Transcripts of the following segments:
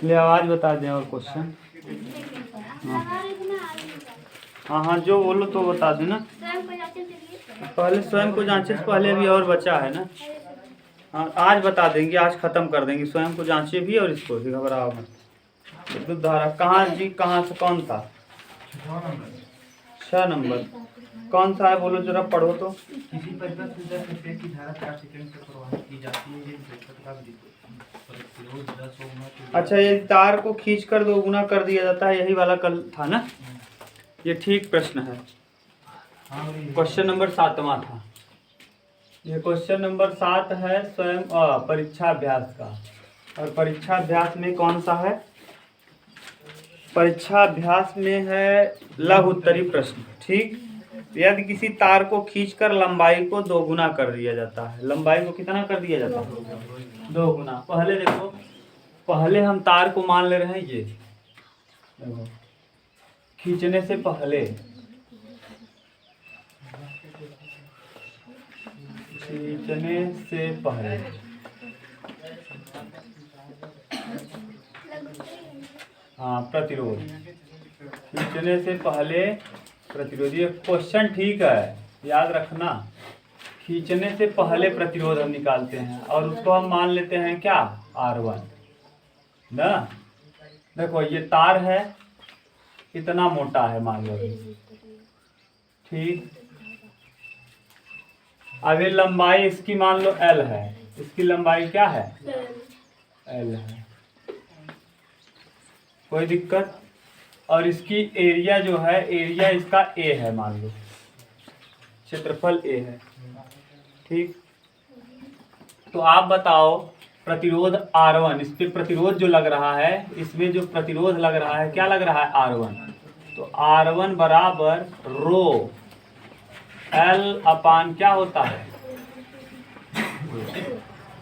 ले आवाज बता दें और क्वेश्चन। हाँ हाँ जो बोलो तो बता देना। पहले स्वयं को जांचे से पहले भी और बचा है ना। हाँ आज बता देंगे, आज खत्म कर देंगे। स्वयं को जांचे भी और इसको भी, घबराओ मत। विद्युत धारा कहाँ जी, कहाँ से कौन था? 6 नंबर कौन सा है बोलो जरा, पढ़ो तो। किसी परिपथ से 10 एम्पीयर की धारा 4 सेकंड तक प्रवाहित की जाती है। यदि परिपथ का प्रतिरोध 10 ओम है तो अच्छा ये तार को खींच कर 2 गुना कर दिया जाता है, यही वाला कल था ना। ये ठीक प्रश्न है। क्वेश्चन नंबर 7वां था ये। क्वेश्चन नंबर 7 है स्वयं परीक्षाभ्यास का। और परीक्षाभ्यास में कौन सा है? परीक्षाभ्यास में है लघु उत्तरी प्रश्न। ठीक, यदि किसी तार को खींचकर लंबाई को 2 गुना कर दिया जाता है। लंबाई को कितना कर दिया जाता है? 2 गुना। पहले देखो, पहले हम तार को मान ले रहे हैं ये देखो, खींचने से पहले, खींचने से पहले हाँ प्रतिरोध, खींचने से पहले प्रतिरोध। ये क्वेश्चन ठीक है, याद रखना। खींचने से पहले प्रतिरोध हम निकालते हैं और उसको हम मान लेते हैं क्या? R1 ना। देखो ये तार है, इतना मोटा है मान लो, ठीक। अब ये लंबाई इसकी मान लो L है, इसकी लंबाई क्या है? L है, कोई दिक्कत? और इसकी एरिया जो है, एरिया इसका A है मान लो, क्षेत्रफल A है, ठीक। तो आप बताओ प्रतिरोध R1, इस पे प्रतिरोध जो लग रहा है, इसमें जो प्रतिरोध लग रहा है क्या लग रहा है? R1। तो R1 बराबर रो L अपान क्या होता है?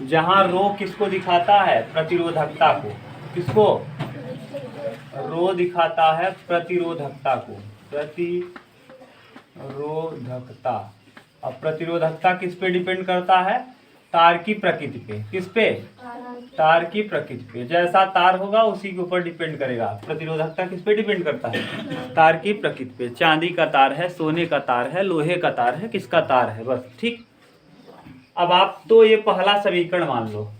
जहां रो किसको दिखाता है? प्रतिरोधकता को। किसको? रो दिखाता है प्रतिरोधकता को, प्रतिरोधकता। अब प्रतिरोधकता किस पे डिपेंड करता है? तार की प्रकृति पे। किस पे? तार की प्रकृति पे। जैसा तार होगा उसी के ऊपर डिपेंड करेगा। प्रतिरोधकता किस पे डिपेंड करता है? तार की प्रकृति पे। चांदी का तार है, सोने का तार है, लोहे का तार है, किसका तार है, बस, ठीक। अब आप तो ये पहला समीकरण मान लो।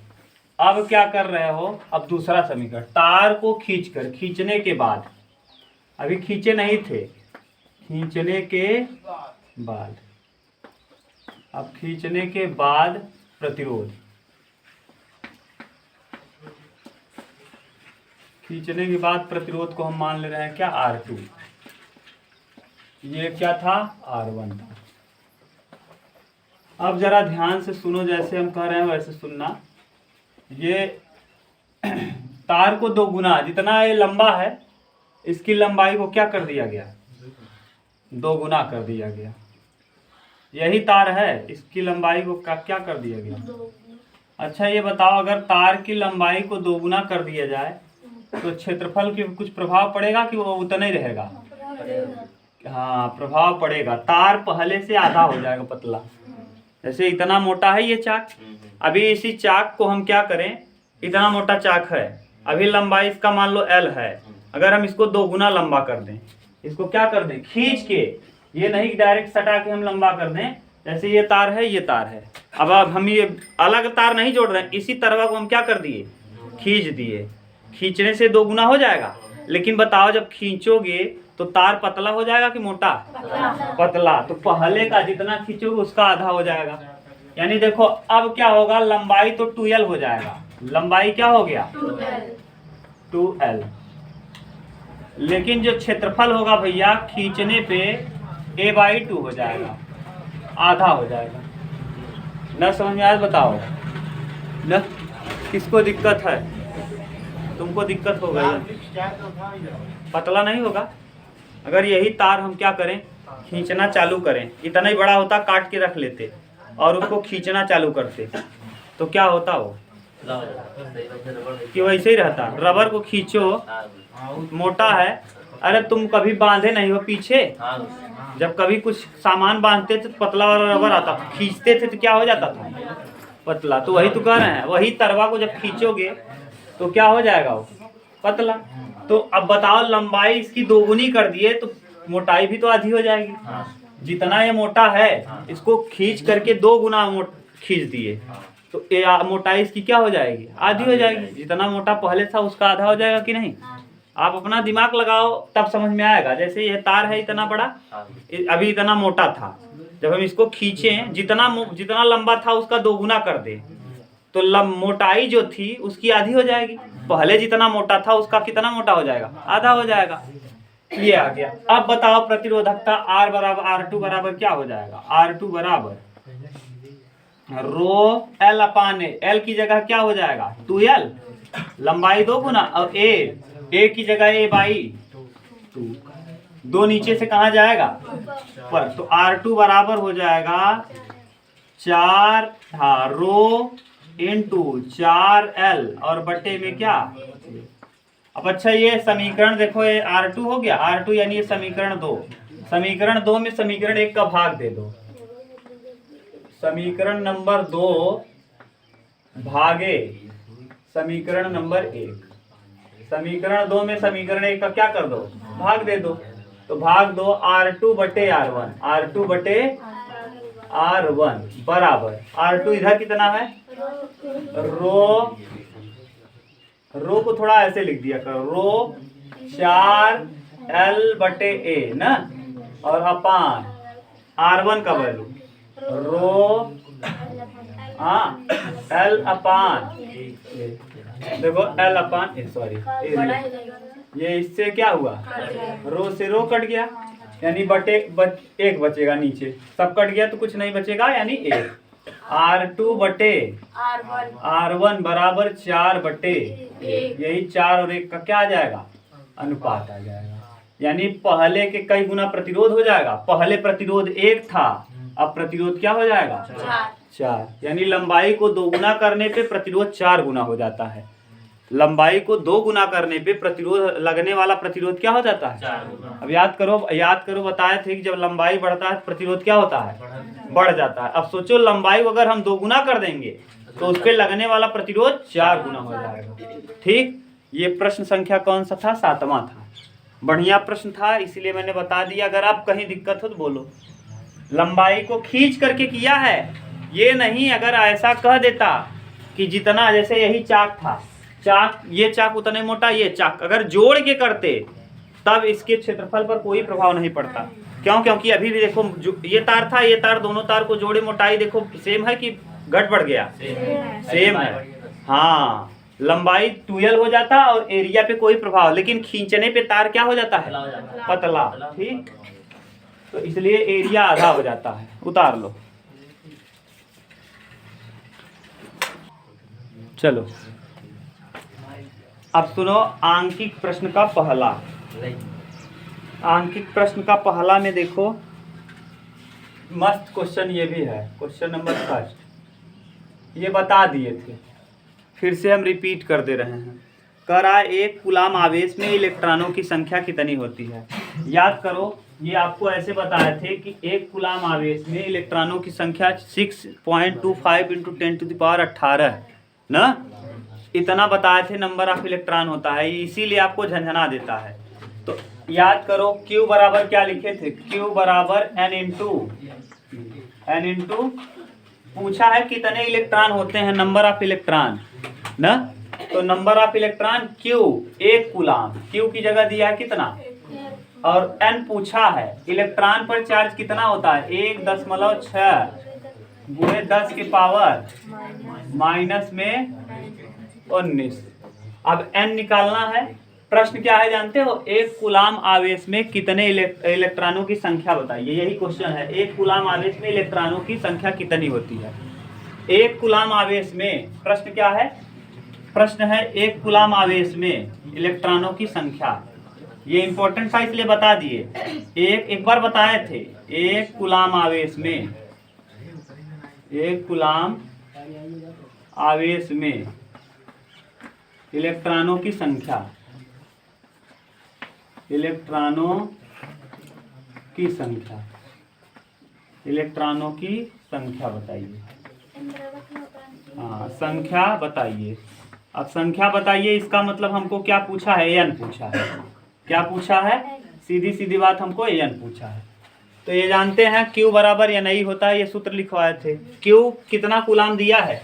अब क्या कर रहे हो? अब दूसरा समीकरण, तार को खींचकर, खींचने के बाद, अभी खींचे नहीं थे, खींचने के बाद, अब खींचने के बाद प्रतिरोध, खींचने के बाद प्रतिरोध को हम मान ले रहे हैं क्या? R2। ये क्या था? R1 था। अब जरा ध्यान से सुनो, जैसे हम कह रहे हैं वैसे सुनना। ये तार को 2 गुना, जितना ये लंबा है इसकी लंबाई को क्या कर दिया गया? 2 गुना कर दिया गया। यही तार है, इसकी लंबाई को क्या कर दिया गया? अच्छा ये बताओ, अगर तार की लंबाई को 2 गुना कर दिया जाए तो क्षेत्रफल के कुछ प्रभाव पड़ेगा कि वो उतना ही रहेगा? हाँ प्रभाव पड़ेगा। तार पहले से आधा हो जाएगा पतला। जैसे इतना मोटा है ये चाक, अभी इसी चाक को हम क्या करें? इतना मोटा चाक है, अभी लंबाई इसका मान लो L है। अगर हम इसको 2 गुना लंबा कर दें, इसको क्या कर दें? खींच के, ये नहीं डायरेक्ट सटा के हम लंबा कर दें। जैसे ये तार है, ये तार है, अब हम ये अलग तार नहीं जोड़ रहे हैं, इसी तरवा को हम क्या कर दिए? खींच दिए। खींचने से 2 गुना हो जाएगा। लेकिन बताओ जब खींचोगे तो तार पतला हो जाएगा कि मोटा? पतला। तो पहले का जितना खींचोगे उसका आधा हो जाएगा। यानी देखो अब क्या होगा? लंबाई तो 2L हो जाएगा। लंबाई क्या हो गया? 2L। लेकिन जो क्षेत्रफल होगा भैया, खींचने पे A/2 हो जाएगा, आधा हो जाएगा। न समझ में आया? बताओ न, किसको दिक्कत है? तुमको दिक्कत हो गई, पतला नहीं होगा। अगर यही तार हम क्या करें? खींचना चालू करें, इतना ही बड़ा होता काट के रख लेते और उसको खींचना चालू करते तो क्या होता? हो कि वैसे ही रहता। रबर को खींचो, मोटा है, अरे तुम कभी बांधे नहीं हो पीछे? जब कभी कुछ सामान बांधते थे तो पतला वाला रबर आता, खींचते थे तो क्या हो जाता था? पतला। तो वही तो कह रहे हैं, वही तरवा को जब खींचोगे तो क्या हो जाएगा वो, पतला। तो अब बताओ लंबाई इसकी दोगुनी कर दिए तो मोटाई भी तो आधी हो जाएगी। जितना ये मोटा है इसको खींच करके 2 गुना खींच दिए तो ये मोटाई इसकी क्या हो जाएगी, आधी हो जाएगी। जितना मोटा पहले था उसका आधा हो जाएगा कि नहीं। आप अपना दिमाग लगाओ तब समझ में आएगा। जैसे ये तार है इतना बड़ा, अभी इतना मोटा था, जब हम इसको खींचे जितना लंबा था उसका 2 गुना कर दे तो मोटाई जो थी उसकी आधी हो जाएगी। पहले जितना मोटा था उसका कितना मोटा हो जाएगा, आधा हो जाएगा। ये आ गया। अब बताओ प्रतिरोधकता R बराबर R2 बराबर क्या हो जाएगा, R2 बराबर रो L अपान ए। L की जगह क्या हो जाएगा 2L, लंबाई 2 गुना, और A की जगह A बाई 2, 2 नीचे से कहाँ जाएगा पर, तो R2 बराबर हो जाएगा 4 रो इंटू 4L और बटे में क्या। अब अच्छा ये समीकरण देखो, ये R2 हो गया, R2 यानी ये समीकरण 2, समीकरण 2 में समीकरण 1 का भाग दे दो। समीकरण नंबर 2 भागे समीकरण नंबर 1, समीकरण 2 में समीकरण 1 का क्या कर दो, भाग दे दो। तो भाग दो R2 बटे R1, R2 बटे R1 बराबर R2 इधर कितना है, रो को थोड़ा ऐसे लिख दिया करो, रो 4L बटे A ना, और अपान R1 का वैल्यू रो L अपान, देखो L अपान सॉरी ये इससे क्या हुआ, रो से रो कट गया यानी एक बचेगा, नीचे सब कट गया तो कुछ नहीं बचेगा यानी 1। R2 बटे R1 बराबर 4 बटे, यही 4 और 1 का क्या आ जाएगा, अनुपात आ जाएगा। यानी पहले के कई गुना प्रतिरोध हो जाएगा। पहले प्रतिरोध 1 था, अब प्रतिरोध क्या हो जाएगा 4। यानी लंबाई को 2 गुना करने पे प्रतिरोध 4 गुना हो जाता है। लंबाई को 2 गुना करने पे प्रतिरोध लगने वाला प्रतिरोध क्या हो जाता है, 4 गुना। अब याद करो बताए थे कि जब लंबाई बढ़ता है प्रतिरोध क्या होता है, बढ़ जाता है। अब सोचो लंबाई को अगर हम 2 गुना कर देंगे तो उस पर लगने वाला प्रतिरोध 4 गुना हो जाएगा। ठीक, ये प्रश्न संख्या कौन सा था, 7वां था। बढ़िया प्रश्न था, इसलिए मैंने बता दिया। अगर आप कहीं दिक्कत हो तो बोलो। लंबाई को खींच करके किया है, ये नहीं अगर ऐसा कह देता कि जितना, जैसे यही चाक था, ये चाक उतने मोटा, ये चाक अगर जोड़ के करते तब इसके क्षेत्रफल पर कोई प्रभाव नहीं पड़ता। क्यों, क्योंकि अभी भी देखो ये तार था, ये तार, दोनों तार को जोड़े मोटाई देखो सेम है कि घट बढ़ गया, सेम है। हाँ, लंबाई 2L हो जाता और एरिया पे कोई प्रभाव, लेकिन खींचने पे तार क्या हो जाता है, पतला। ठीक, तो इसलिए एरिया आधा हो जाता है। उतार लो, चलो अब सुनो आंकिक प्रश्न का पहला। आंकिक प्रश्न का पहला में देखो मस्त क्वेश्चन ये भी है, क्वेश्चन नंबर 1 ये बता दिए थे, फिर से हम रिपीट कर दे रहे हैं। कह रहा है एक कूलाम आवेश में इलेक्ट्रॉनों की संख्या कितनी होती है। याद करो, ये आपको ऐसे बताए थे कि एक कूलाम आवेश में इलेक्ट्रॉनों की संख्या 6.25 × 10⁻18 ना, इतना बताए थे नंबर ऑफ इलेक्ट्रॉन होता है, इसीलिए आपको झंझना देता है। तो याद करो Q बराबर क्या लिखे थे, Q बराबर N इंटू पूछा है कितने इलेक्ट्रॉन होते हैं, नंबर ऑफ इलेक्ट्रॉन ना, तो नंबर ऑफ इलेक्ट्रॉन Q, एक कूलाम, Q की जगह दिया है कितना, और N पूछा है इलेक्ट्रॉन पर चार्ज कितना होता है, 1.6 गुणे 10 की पावर -19। अब N निकालना है। प्रश्न क्या है जानते हो, एक कूलाम आवेश में कितने इलेक्ट्रॉनों की संख्या बताइए, यही क्वेश्चन है। एक कूलाम आवेश में इलेक्ट्रॉनों की संख्या कितनी होती है। एक कूलाम आवेश में, प्रश्न क्या है, प्रश्न है एक कूलाम आवेश में इलेक्ट्रॉनों की संख्या। ये इंपॉर्टेंट था इसलिए बता दिए। एक बार बताए थे, एक कूलाम आवेश में, एक कूलाम आवेश में इलेक्ट्रॉनों की संख्या, इलेक्ट्रॉनों की संख्या, इलेक्ट्रॉनों की संख्या बताइए। हाँ, संख्या बताइए। अब संख्या बताइए, इसका मतलब हमको क्या पूछा है, एन पूछा है। क्या पूछा है? सीधी सीधी बात, हमको एन पूछा है। तो ये जानते हैं Q बराबर या नहीं होता है, ये सूत्र लिखवाए थे। Q कितना कूलाम दिया है?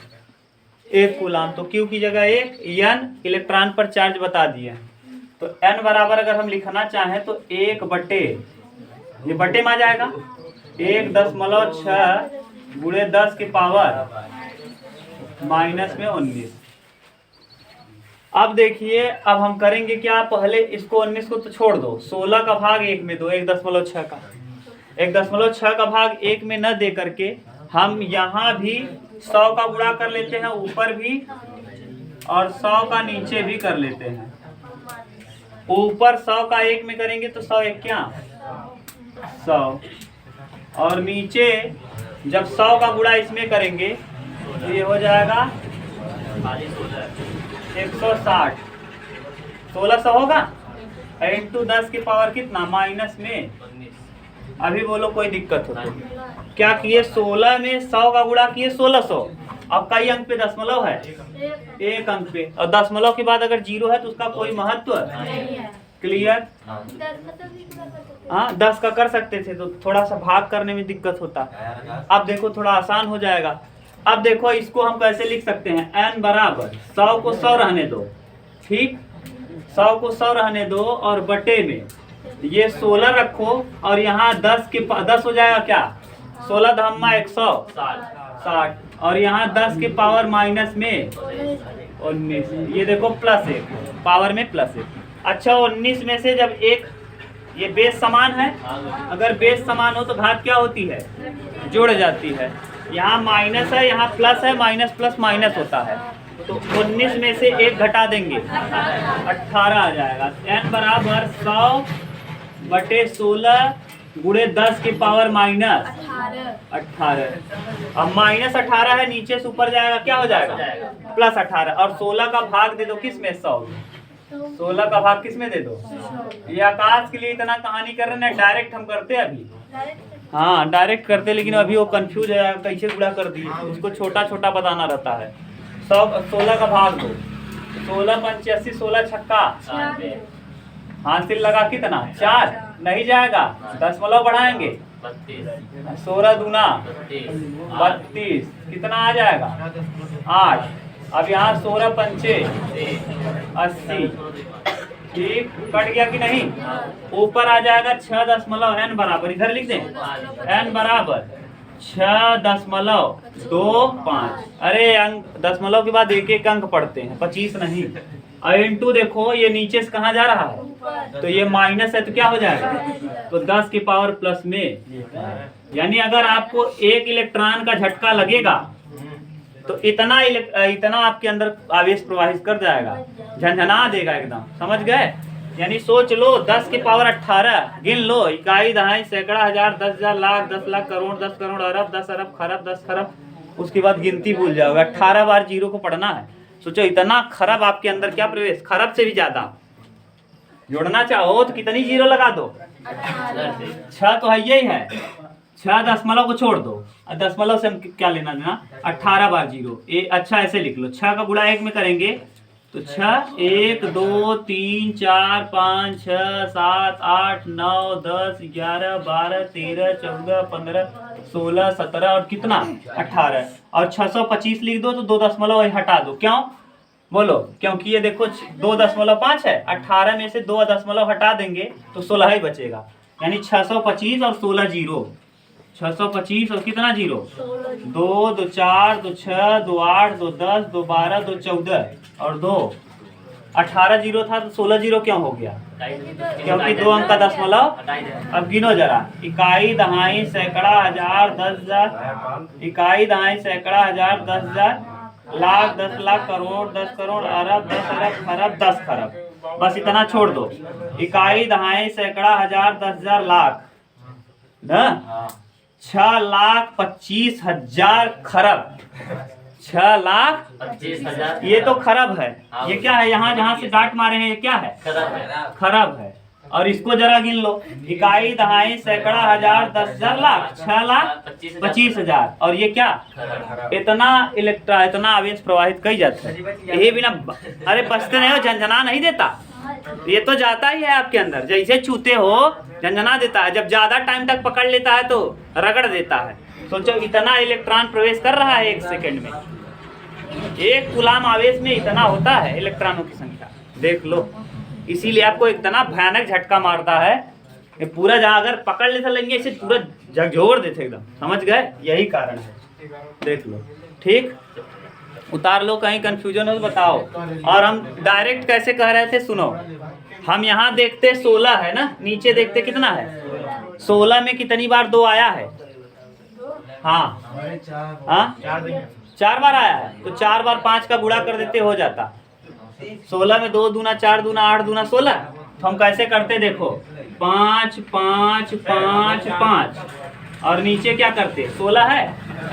1 कूलाम। तो Q की जगह 1, n इलेक्ट्रॉन पर चार्ज बता दिए। तो n बराबर अगर हम लिखना चाहें तो 1 बटे, ये बटे में आ जाएगा 1.6 गुणे 10 की पावर माइनस में 19। अब देखिए, अब हम करेंगे क्या, पहले इसको 19 को तो छोड़ दो, 16 का भाग 1 में दो, 1.6 का 1.6 का भाग 1 में न दे करके हम यहाँ भी 100 का गुणा कर लेते हैं, ऊपर भी, और 100 का नीचे भी कर लेते हैं। ऊपर 100 का 1 में करेंगे तो 100 1 क्या 100, और नीचे जब 100 का गुणा इसमें करेंगे तो ये हो जाएगा 160, 1600 होगा इंटू 10 की पावर कितना माइनस में। अभी बोलो कोई दिक्कत हो तो? क्या किए, 16 में 100 का गुणा किए 1600। अब कई अंक पे दशमलव है? 1 अंक पे। और दशमलव के बाद अगर 0 है तो उसका कोई महत्व क्लियर? हाँ, 10 का कर सकते थे तो थोड़ा सा भाग करने में दिक्कत होता। अब देखो थोड़ा आसान हो जाएगा। अब देखो इसको हम कैसे लिख सकते हैं, n बराबर 100 को 100 रहने दो, ठीक, 100 को 100 रहने दो, और बटे में ये 16 रखो, और यहाँ 10 हो जाएगा क्या, 16 धम्मा 160, और यहाँ 10 के पावर माइनस में 19, ये देखो प्लस 1, पावर में प्लस 1। अच्छा, 19 में से जब एक, ये बेस समान है, अगर बेस समान हो तो घात क्या होती है, जुड़ जाती है। यहाँ माइनस है, यहाँ प्लस है, माइनस प्लस माइनस होता है। तो 19 में से 1 घटा देंगे 18 आ जाएगा। n बराबर 100 बटे 16 गुणे 10 की पावर माइनस 18। अब माइनस 18 है, नीचे से ऊपर जाएगा क्या हो जाएगा प्लस 18, और 16 का भाग दे दो किस में, 100। 16 का भाग किस में दे दो। ये आकाश के लिए इतना कहानी कर रहे हैं, डायरेक्ट हम करते हैं अभी, हाँ डायरेक्ट करते, लेकिन अभी वो कंफ्यूज है कैसे गुणा कर दिए, उसको छोटा छोटा बताना रहता है। 16 का भाग दो, 16 85, 16 छक्का, हासिल लगा कितना 4, नहीं जाएगा, दशमलव बढ़ाएंगे 16 दूना 32, कितना आ जाएगा 8। अब यहाँ 16 पंचे 80, ठीक, कट गया कि नहीं, ऊपर आ जाएगा 6 n बराबर, इधर लिख दें n बराबर 6.25। अरे अंक दशमलव के बाद एक एक अंक पढ़ते हैं, 25 नहीं। और इंटू देखो ये नीचे से कहाँ जा रहा है, तो ये माइनस है तो क्या हो जाएगा, तो 10 की पावर प्लस में। यानी अगर आपको 1 इलेक्ट्रॉन का झटका लगेगा तो इतना आपके अंदर आवेश प्रवाहित कर जाएगा, झंझना देगा एकदम, समझ गए। यानी सोच लो 10 की पावर 18, गिन लो, इकाई दहाई सैकड़ा हजार 10,000 लाख 10 लाख करोड़ 10 करोड़ अरब 10 अरब खरब 10 खरब, उसके बाद गिनती भूल जाओगे। 18 बार 0 को पढ़ना है। सोचो इतना खरब आपके अंदर क्या प्रवेश, खरब से भी ज्यादा जोड़ना चाहो तो कितनी 0 लगा दो, 6 तो है यही है, 6 दशमलव को छोड़ दो, दशमलव से हम क्या लेना देना, 18 बार 0। अच्छा ऐसे लिख लो, 6 का गुणा 1 में करेंगे तो 6 1 2 3 4 5 6 7 8 9 10 11 12 13 14 15 16 17 और कितना 18, और 625 लिख दो तो 2 दशमलव हटा दो। क्यों बोलो, क्योंकि ये देखो 2.5 है, 18 में से 2 दशमलव हटा देंगे तो 16 ही बचेगा। यानी 625 और 16 0, 625 और कितना 0, 2 2 4 2 6 2 8 2 10 2 12 2 14 और 2 18 0 था तो 16 0 क्यों हो गया, क्योंकि 2 अंक का दशमलव। अब गिनो जरा, इकाई दहाई सैकड़ा हजार 10,000, इकाई दहाई सैकड़ा हजार 10,000, लाख 10 लाख करोड़ 10 करोड़ अरब 10 अरब खरब 10 खरब, बस इतना छोड़ दो। इकाई दहाई सैकड़ा हजार 10,000 लाख ना, 6,25,000 खरब, 6,25,000, ये तो खरब है। ये क्या है, यहाँ जहाँ से डांट मारे हैं ये क्या है, खरब है। और इसको जरा गिन लो, इकाई, दहाई, सैकड़ा, हजार, 10,000, लाख, 6,25,000। और ये क्या, इतना इतना आवेश प्रवाहित कई जाता है। यही बिना अरे बचते नहीं हो, झंझना नहीं देता, ये तो जाता ही है आपके अंदर, जैसे छूते हो झंझना देता है, जब ज्यादा टाइम तक पकड़ लेता है तो रगड़ देता है। सोचो इतना इलेक्ट्रॉन प्रवेश कर रहा है 1 सेकंड में, 1 कूलाम आवेश में इतना होता है इलेक्ट्रॉनों की संख्या, देख लो। इसीलिए आपको इतना भयानक झटका मारता है कि पूरा जहाँ अगर पकड़ लेते लेंगे इसे पूरा झकझोर देते एकदम, समझ गए, यही कारण है, देख लो। ठीक, उतार लो, कहीं कंफ्यूजन हो तो बताओ। और हम डायरेक्ट कैसे कह रहे थे, सुनो, हम यहाँ देखते 16 है ना, नीचे देखते कितना है, 16 में कितनी बार 2 आया है, हाँ हाँ 4 बार आया है, तो 4 बार 5 का गुणा कर देते हो जाता, 16 में 2 दूना 4 दूना 8 दूना 16। तो हम कैसे करते देखो, 5 5 5 5, और नीचे क्या करते, 16 है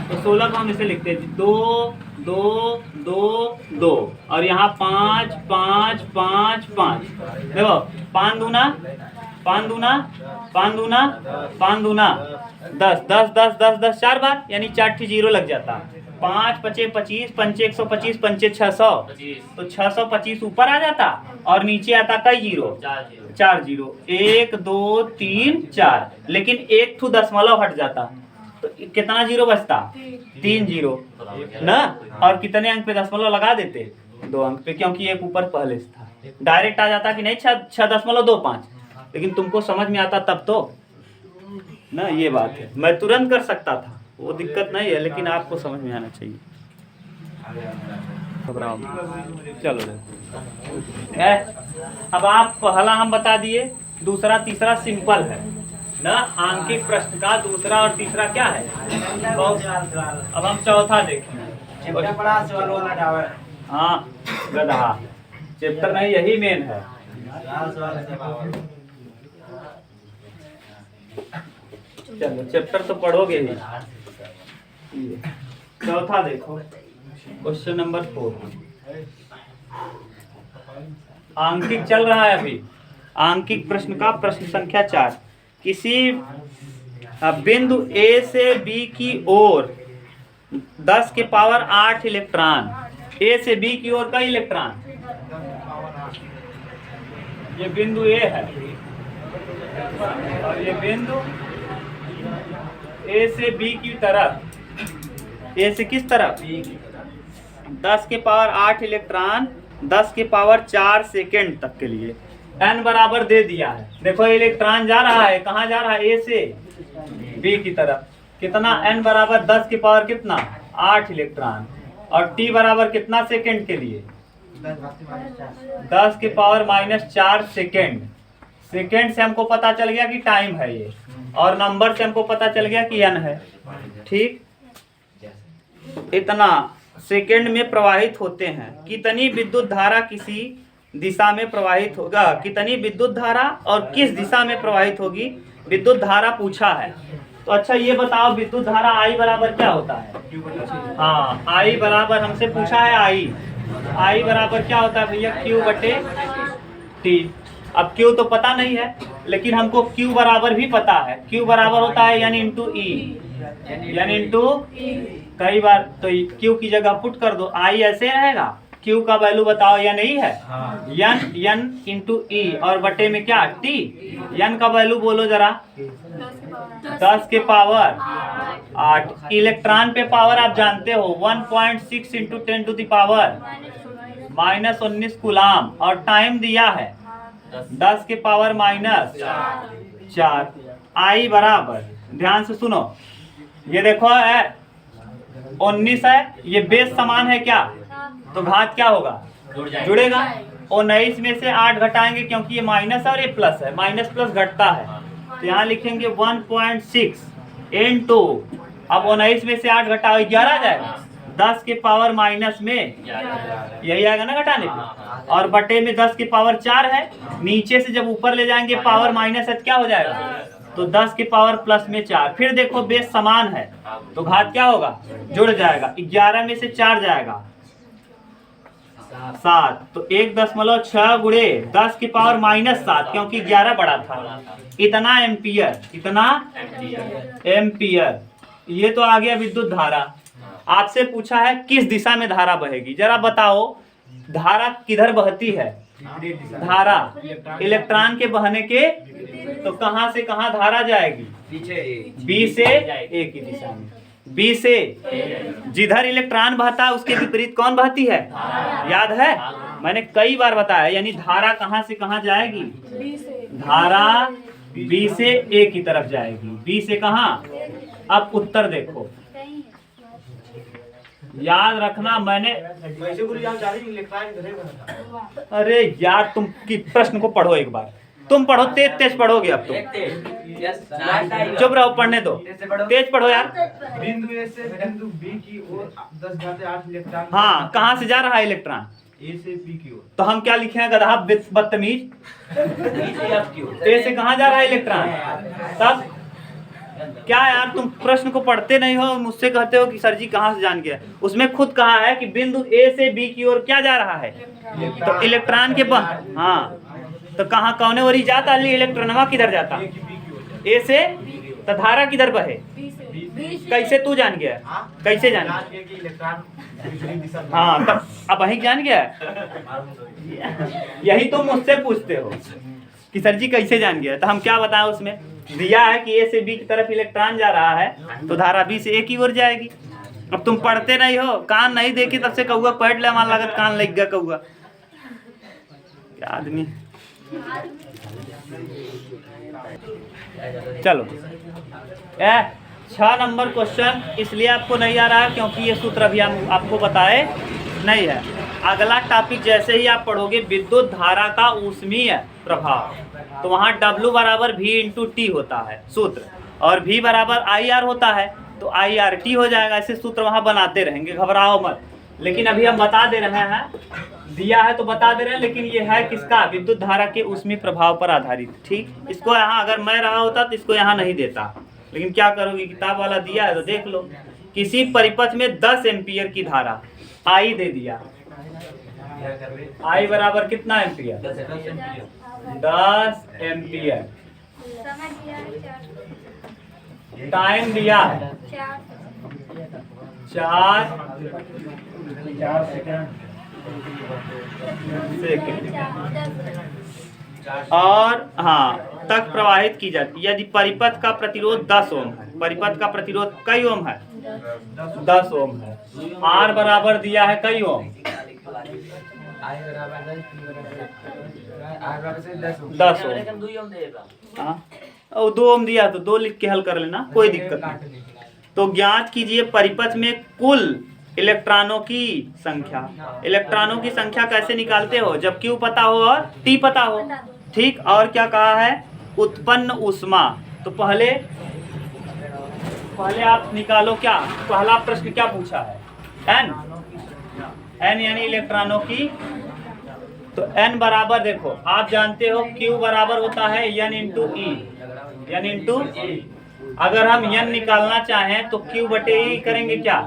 तो 16 को हम इसे लिखते 2 2 2 2, और यहाँ 5 5 5 5, देखो 5 दूना 5 दूना 5 दूना 5 दूना 10 10 10 10 10 4 बार, यानी 4 0 लग जाता, 5 5 25 5 125 5 600, तो 625 ऊपर आ जाता और नीचे आता कई जीरो, 4 जीरो, 1 2 3 4, लेकिन 1 ठू दशमलव हट जाता, तो कितना जीरो बचता, 3 जीरो ना, और कितने अंक पे दशमलव लगा देते, 2 अंक पे, क्योंकि एक ऊपर पहले से था। डायरेक्ट आ जाता कि नहीं 6.25, लेकिन तुमको समझ में आता तब तो ना, ये बात है। मैं तुरंत कर सकता था, वो दिक्कत नहीं है, लेकिन आपको समझ में आना चाहिए। घबराओ, चलो है। अब आप पहला हम बता दिए, दूसरा तीसरा सिंपल है ना, आंकिक प्रश्न का दूसरा और तीसरा क्या है। अब हम चौथा देखें, हाँ गधा, चैप्टर नहीं, यही मेन है। चलो चैप्टर तो पढ़ोगे ही। चौथा देखो, क्वेश्चन नंबर 4, आंकिक चल रहा है अभी, आंकिक प्रश्न का प्रश्न संख्या 4। किसी बिंदु A से B की ओर 10 के पावर 8 इलेक्ट्रॉन, A से B की ओर कई इलेक्ट्रॉन, ये बिंदु A है और ये बिंदु A से B की तरफ, A से किस तरफ, 10 के पावर 8 इलेक्ट्रॉन 10 के पावर 4 सेकेंड तक के लिए n बराबर दे दिया है। देखो इलेक्ट्रॉन जा रहा है, कहाँ जा रहा है, A से B की तरफ, कितना, n बराबर 10 के पावर कितना 8 इलेक्ट्रॉन, और t बराबर कितना सेकेंड के लिए, 10 के पावर -4 सेकेंड। सेकेंड से हमको पता चल गया कि टाइम है ये, और नंबर से हमको पता चल गया कि n है। ठीक, इतना सेकेंड में प्रवाहित होते हैं। कितनी विद्युत धारा किसी दिशा में प्रवाहित होगा, कितनी विद्युत धारा और किस दिशा में प्रवाहित होगी, विद्युत धारा पूछा है। तो अच्छा ये बताओ, विद्युत धारा I बराबर क्या होता है, हाँ I बराबर हमसे पूछा है, I बराबर क्या होता है भैया, Q बटे T। अब Q तो पता नहीं है, लेकिन हमको Q बराबर भी पता है, Q बराबर होता है N into E, N into कई बार, तो Q की जगह पुट कर दो, I ऐसे रहेगा, Q का वैल्यू बताओ, N ही है, N इंटू E, और बटे में क्या T, N का वैल्यू बोलो जरा, 10 के पावर 8, इलेक्ट्रॉन पे पावर आप जानते हो 1.6 into 10 to the power -19 coulomb, और टाइम दिया है 10 के पावर -4। I बराबर, ध्यान से सुनो, ये देखो है 19 है, ये बेस समान है क्या, तो घात क्या होगा, जुड़ेगा। 19 में से 8 घटाएंगे, क्योंकि ये माइनस है और ये प्लस है, माइनस प्लस घटता है, तो यहाँ लिखेंगे 1.6 इंटू, अब 19 में से 8 घटाओ 11 आ जाएगा, 10 के पावर माइनस में यही आएगा ना घटाने पे, और बटे में 10 के पावर 4 है, नीचे से जब ऊपर ले जाएंगे पावर माइनस है तो क्या हो जाएगा, तो 10 के पावर प्लस में 4। फिर देखो बेस समान है तो घात क्या होगा, जुड़ जाएगा, 11 में से 4 जाएगा 7, तो 1.6 गुणे 10 की पावर -7, क्योंकि 11 बड़ा था। इतना एम्पियर, इतना एम्पियर। ये तो आ गया विद्युत धारा। आपसे पूछा है किस दिशा में धारा बहेगी, जरा बताओ धारा किधर बहती है। धारा इलेक्ट्रॉन के बहने के, तो कहां से कहां धारा जाएगी, बी से ए की दिशा में। बी से जिधर इलेक्ट्रॉन बहता है उसके विपरीत कौन बहती है, याद है, मैंने कई बार बताया। यानी धारा कहां से कहां जाएगी, धारा बी से ए की तरफ जाएगी। बी से कहां, अब उत्तर देखो, याद रखना। मैंने अरे यार तुम की प्रश्न को पढ़ो एक बार, तुम पढ़ो, तेज तेज पढ़ोगे अब तुम। चुप रहो, पढ़ने दो, तेज पढ़ो यार। बिंदु ए से बिंदु बी की ओर 10⁸ इलेक्ट्रॉन। हाँ, कहाँ से जा रहा है इलेक्ट्रॉन, ए से बी की ओर। तो हम क्या लिखे हैं गधा बदतमीज, ए से कहाँ जा रहा है इलेक्ट्रॉन। तब क्या यार तुम प्रश्न को पढ़ते नहीं हो, मुझसे कहते हो कि सर जी कहाँ से जान गया। उसमें खुद कहा है कि बिंदु ए से बी की ओर क्या जा रहा है, तो इलेक्ट्रॉन के हाँ, तो कहाँ कौने ओर ही जाता है इलेक्ट्रॉनवा, किधर जाता, ए से, तो धारा किधर बहे, कैसे तू जान गया, कैसे जान गया। हाँ, तब अब वही जान गया। यही तुम मुझसे पूछते हो कि सर जी कैसे जान गया, तो हम क्या बताएं। उसमें दिया है कि ए से बी की तरफ इलेक्ट्रॉन जा रहा है, तो धारा बी से ए की ओर जाएगी। अब तुम पढ़ते नहीं हो, कान नहीं देखी तब से कहुआ पढ़ ले, मान लागत कान लग गया कहुआ, क्या आदमी। चलो 6 नंबर क्वेश्चन इसलिए आपको नहीं आ रहा है क्योंकि ये सूत्र अभी हम आपको बताए नहीं है। अगला टॉपिक जैसे ही आप पढ़ोगे विद्युत धारा का ऊष्मीय प्रभाव, तो वहाँ W बराबर V इंटू टी होता है सूत्र, और V बराबर IR होता है, तो IRT हो जाएगा। ऐसे सूत्र वहाँ बनाते रहेंगे, घबराओ मत। लेकिन अभी हम बता दे रहे हैं, दिया है तो बता दे रहे हैं, लेकिन ये है किसका, विद्युत धारा के ऊष्मीय प्रभाव पर आधारित। ठीक, इसको यहाँ अगर मैं रहा होता तो इसको यहाँ नहीं देता, लेकिन क्या करोगे, किताब वाला दिया है तो देख लो। किसी परिपथ में 10 एम्पियर की धारा I दे दिया, I बराबर कितना एम्पियर, 10 एम्पियर। टाइम दिया है 4 सेकंड, और हाँ तक प्रवाहित की जाती है। यदि परिपथ का प्रतिरोध 10 ओम है, परिपथ का प्रतिरोध कई ओम है, 10 ओम है। R बराबर दिया है कई ओम, 10 ओम। हाँ, और 2 ओम दिया तो 2 लिख के हल कर लेना, कोई दिक्कत नहीं। तो ज्ञात कीजिए परिपथ में कुल इलेक्ट्रॉनों की संख्या। इलेक्ट्रॉनों की संख्या कैसे निकालते हो, जब Q पता हो और T पता हो। ठीक, और क्या कहा है, उत्पन्न ऊष्मा। तो पहले आप निकालो, क्या पहला प्रश्न क्या पूछा है, n यानी इलेक्ट्रॉनों की। तो n बराबर देखो, आप जानते हो Q बराबर होता है n इंटू ई, n इंटू। अगर हम n निकालना चाहें तो Q बटे ई करेंगे, क्या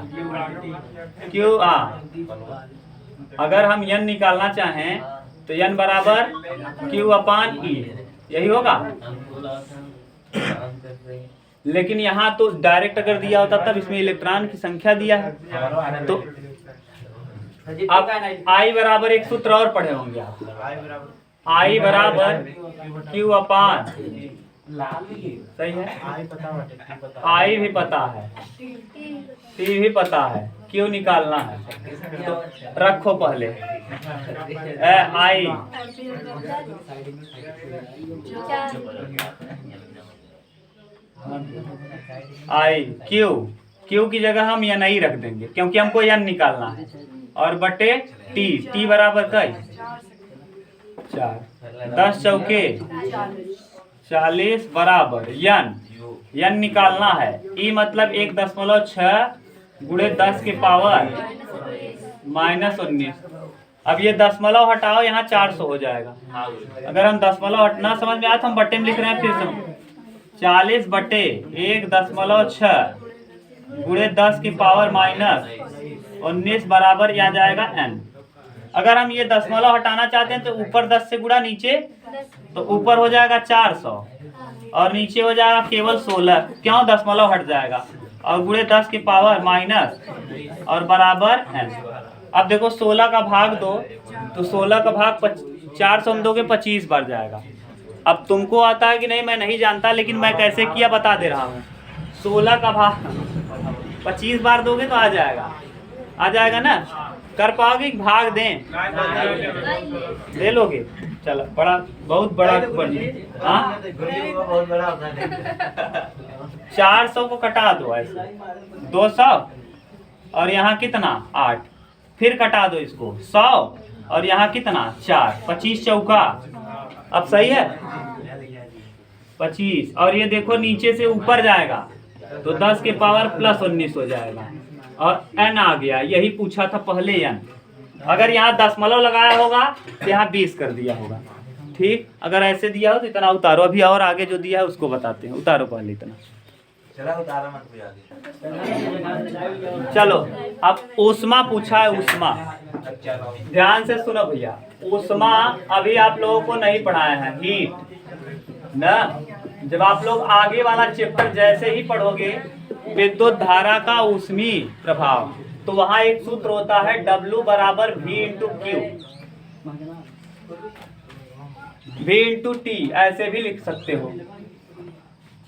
Q, अगर हम n निकालना चाहें तो n बराबर Q अपान ई, यही होगा। लेकिन यहाँ तो डायरेक्ट अगर दिया होता तब इसमें इलेक्ट्रॉन की संख्या दिया है, तो अब I बराबर एक सूत्र और पढ़े होंगे आप, I बराबर Q अपान, सही है, I भी पता है, T भी पता है, Q निकालना है। तो रखो पहले I Q की जगह हम n ही रख देंगे क्योंकि हमको n निकालना है, और बटे T बराबर कई 4, 10 चौके 40 बराबर n निकालना है। E मतलब 1.6 गुणे 10 के पावर -19। अब ये दशमलव हटाओ, यहाँ 400 हो जाएगा। अगर हम दशमलव हटना समझ में आया तो हम बटे में लिख रहे हैं, फिर से 40 बटे 1.6 गुणे 10 की पावर -19 बराबर आ जाएगा n। अगर हम ये दशमलव हटाना चाहते हैं तो ऊपर 10 से गुणा, नीचे तो ऊपर हो जाएगा 400 और नीचे हो जाएगा केवल 16। क्यों? दशमलव हट जाएगा और गुणे 10 की पावर माइनस और बराबर n। अब देखो 16 का भाग दो तो 16 का भाग 400 में दोगे 25 बार जाएगा। अब तुमको आता है कि नहीं मैं नहीं जानता, लेकिन मैं कैसे किया बता दे रहा हूँ। 16 का भाग 25 बार दोगे तो आ जाएगा ना। कर पाओगे कि भाग दें? ले लोगे? चलो बहुत बड़ा हाँ 400 को कटा दो ऐसे 200 और यहाँ कितना 8, फिर कटा दो इसको 100 और यहाँ कितना 4, 25 चौका। अब सही है 25 और ये देखो नीचे से ऊपर जाएगा तो 10 के पावर प्लस 19 हो जाएगा और n आ गया। यही पूछा था पहले n। अगर यहाँ दशमलव लगाया होगा तो यहाँ 20 कर दिया होगा। ठीक, अगर ऐसे दिया हो तो इतना उतारो। अभी और आगे जो दिया है उसको बताते हैं। उतारो पहले इतना। चलो अब ऊष्मा पूछा है। ऊष्मा ध्यान से सुनो भैया। ऊष्मा अभी आप लोगों को नहीं पढ़ाया है, हीट ना। जब आप लोग आगे वाला चैप्टर जैसे ही पढ़ोगे विद्युत धारा का ऊष्मी प्रभाव, तो वहां एक सूत्र होता है W बराबर V into Q, V into T, ऐसे भी लिख सकते हो।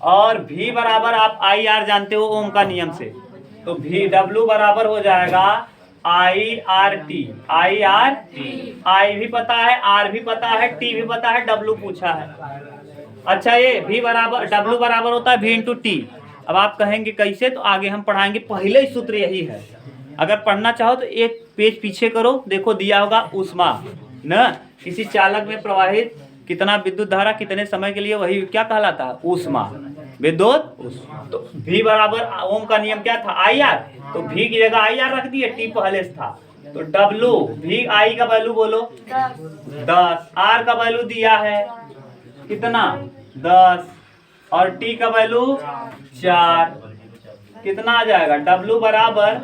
और V बराबर आप IR जानते हो ओम का नियम से, तो W बराबर हो जाएगा IRT। I भी पता है, R भी पता है, T भी पता है, W पूछा है। अच्छा ये W बराबर होता है V इंटू टी। अब आप कहेंगे कैसे, तो आगे हम पढ़ाएंगे। पहले ही सूत्र यही है। अगर पढ़ना चाहो तो एक पेज पीछे करो, देखो दिया होगा ऊष्मा न, किसी चालक में प्रवाहित कितना विद्युत धारा कितने समय के लिए, वही क्या कहलाता है ऊष्मा, विद्युत ऊष्मा। तो V बराबर ओम का नियम क्या था IR, तो V की जगह IR रख दिए, T पहले से था। तो W V I का वैल्यू बोलो 10, R का वैल्यू दिया है कितना 10 और T का वैल्यू 4, कितना आ जाएगा W बराबर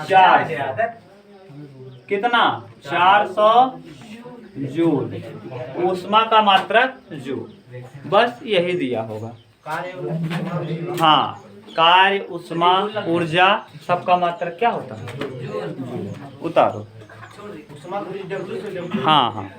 4, कितना 400 जूल, ऊष्मा का मात्रक जूल। बस यही दिया होगा। हाँ, कार्य ऊष्मा ऊर्जा सबका मात्रक क्या होता है? उतारो। हाँ हाँ।